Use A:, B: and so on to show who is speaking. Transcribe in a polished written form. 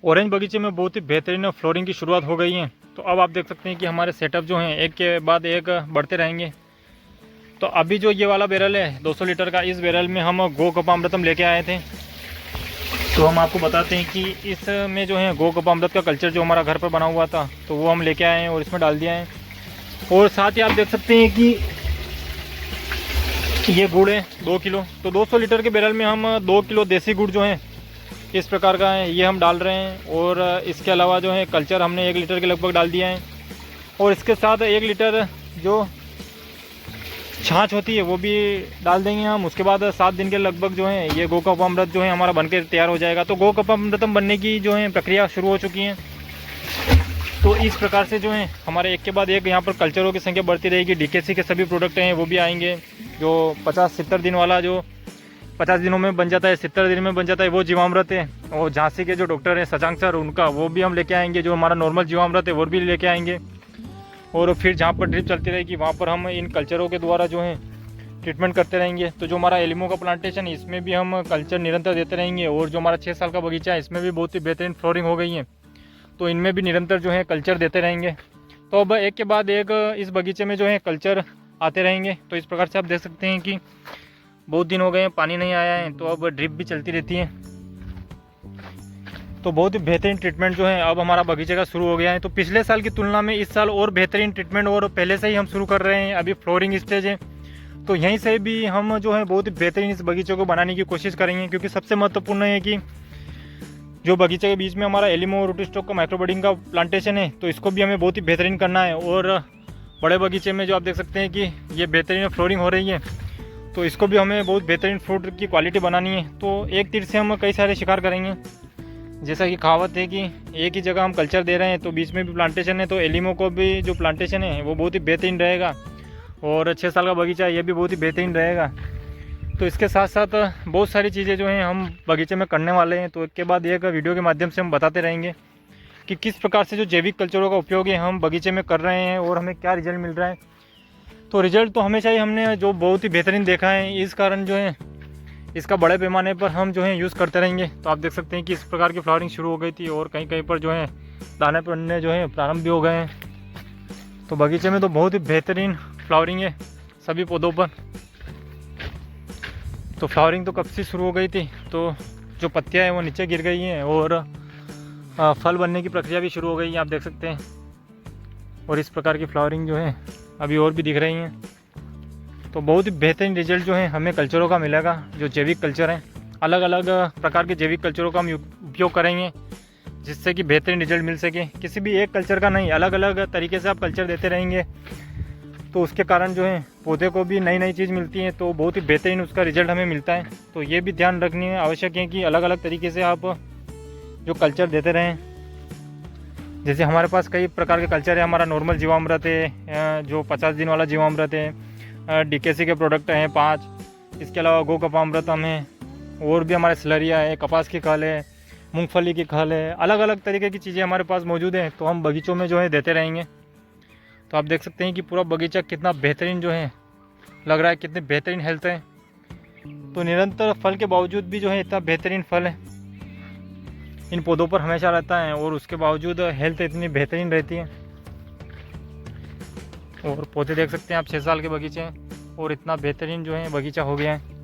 A: Orange बगीचे में बहुत ही बेहतरीन फ्लोरिंग की शुरुआत हो गई है। तो अब आप देख सकते हैं कि हमारे सेटअप जो हैं एक के बाद एक बढ़ते रहेंगे। तो अभी जो ये वाला बैरल है 200 लीटर का, इस बैरल में हम गो कपामृतम लेके आए थे। तो हम आपको बताते हैं कि इसमें जो है गो कपामृत का कल्चर जो हमारा घर पर बना हुआ था तो वो हम लेके आए हैं और इसमें डाल दिया है। और साथ ही आप देख सकते हैं कि ये गुड़ है 2 किलो। तो 200 लीटर के बैरल में हम 2 किलो देसी गुड़ जो है इस प्रकार का है ये हम डाल रहे हैं। और इसके अलावा जो है कल्चर हमने 1 लीटर के लगभग डाल दिया है। और इसके साथ 1 लीटर जो छाछ होती है वो भी डाल देंगे हम। उसके बाद 7 दिन के लगभग जो है ये गो कपामृत जो है हमारा बनकर तैयार हो जाएगा। तो गो कपामृतम बनने की जो है प्रक्रिया शुरू हो चुकी है। तो इस प्रकार से जो है हमारे एक के बाद एक यहाँ पर कल्चरों की संख्या बढ़ती रहेगी। डीकेसी के सभी प्रोडक्ट हैं वो भी आएंगे। जो 50-70 दिन वाला जो 50 दिनों में बन जाता है, 70 दिन में बन जाता है वो जीवामृत है। और झांसी के जो डॉक्टर हैं सचांग सर, उनका वो भी हम लेके आएंगे। जो हमारा नॉर्मल जीवामृत है वो भी लेके आएंगे। और फिर जहाँ पर ड्रिप चलती रहेगी वहाँ पर हम इन कल्चरों के द्वारा जो है ट्रीटमेंट करते रहेंगे। तो जो हमारा एलिमो का प्लांटेशन है इसमें भी हम कल्चर निरंतर देते रहेंगे। और जो हमारा 6 साल का बगीचा है इसमें भी बहुत ही बेहतरीन फ्लोरिंग हो गई है, तो इनमें भी निरंतर जो है कल्चर देते रहेंगे। तो अब एक के बाद एक इस बगीचे में जो है कल्चर आते रहेंगे। तो इस प्रकार से आप देख सकते हैं कि बहुत दिन हो गए हैं पानी नहीं आया है, तो अब ड्रिप भी चलती रहती है। तो बहुत ही बेहतरीन ट्रीटमेंट जो है अब हमारा बगीचे का शुरू हो गया है। तो पिछले साल की तुलना में इस साल और बेहतरीन ट्रीटमेंट और पहले से ही हम शुरू कर रहे हैं। अभी फ्लोरिंग स्टेज है, तो यहीं से भी हम जो है बहुत ही बेहतरीन इस बगीचे को बनाने की कोशिश करेंगे। क्योंकि सबसे महत्वपूर्ण है कि जो बगीचे के बीच में हमारा एलिमो रूटस्टॉक का माइक्रोबडिंग का प्लांटेशन है तो इसको भी हमें बहुत ही बेहतरीन करना है। और बड़े बगीचे में जो आप देख सकते हैं कि ये बेहतरीन फ्लोरिंग हो रही है, तो इसको भी हमें बहुत बेहतरीन फ्रूट की क्वालिटी बनानी है। तो एक तीर से हम कई सारे शिकार करेंगे। जैसा कि कहावत है कि एक ही जगह हम कल्चर दे रहे हैं तो बीच में भी प्लांटेशन है, तो एलिमो को भी जो प्लांटेशन है वो बहुत ही बेहतरीन रहेगा। और 6 साल का बगीचा ये भी बहुत ही बेहतरीन रहेगा। तो इसके साथ साथ बहुत सारी चीज़ें जो हैं हम बगीचे में करने वाले हैं। तो एक के बाद एक वीडियो के माध्यम से हम बताते रहेंगे कि किस प्रकार से जो जैविक कल्चरों का उपयोग है हम बगीचे में कर रहे हैं और हमें क्या रिजल्ट मिल रहा है। तो रिजल्ट तो हमेशा ही हमने जो बहुत ही बेहतरीन देखा है, इस कारण जो है इसका बड़े पैमाने पर हम जो है यूज़ करते रहेंगे। तो आप देख सकते हैं कि इस प्रकार की फ्लावरिंग शुरू हो गई थी और कहीं कहीं पर जो है दाने पड़ने जो है प्रारंभ भी हो गए हैं। तो बगीचे में तो बहुत ही बेहतरीन फ्लावरिंग है सभी पौधों पर। तो फ्लावरिंग तो कब से शुरू हो गई थी, तो जो पत्तियां हैं वो नीचे गिर गई हैं और फल बनने की प्रक्रिया भी शुरू हो गई है, आप देख सकते हैं। और इस प्रकार की फ्लावरिंग जो है अभी और भी दिख रही हैं। तो बहुत ही बेहतरीन रिजल्ट जो है हमें कल्चरों का मिलेगा। जो जैविक कल्चर हैं, अलग अलग प्रकार के जैविक कल्चरों का हम उपयोग करेंगे जिससे कि बेहतरीन रिजल्ट मिल सके। किसी भी एक कल्चर का नहीं, अलग अलग तरीके से आप कल्चर देते रहेंगे तो उसके कारण जो है पौधे को भी नई नई चीज़ मिलती है, तो बहुत ही बेहतरीन उसका रिजल्ट हमें मिलता है। तो ये भी ध्यान रखनी आवश्यक है कि अलग अलग तरीके से आप जो कल्चर देते रहें। जैसे हमारे पास कई प्रकार के कल्चर है। हमारा नॉर्मल जीवामृत है, जो 50 दिन वाला जीवामृत है, डीकेसी के प्रोडक्ट हैं 5। इसके अलावा गो कपामृतम है, और भी हमारे स्लरिया है, कपास की खल है, मूंगफली की खल है। अलग अलग तरीके की चीज़ें हमारे पास मौजूद हैं, तो हम बगीचों में जो है देते रहेंगे। तो आप देख सकते हैं कि पूरा बगीचा कितना बेहतरीन जो है लग रहा है, कितनी बेहतरीन हेल्थ है। तो निरंतर फल के बावजूद भी जो है इतना बेहतरीन फल है इन पौधों पर हमेशा रहता है, और उसके बावजूद हेल्थ इतनी बेहतरीन रहती है। और पौधे देख सकते हैं आप 6 साल के बगीचे हैं और इतना बेहतरीन जो है बगीचा हो गया है।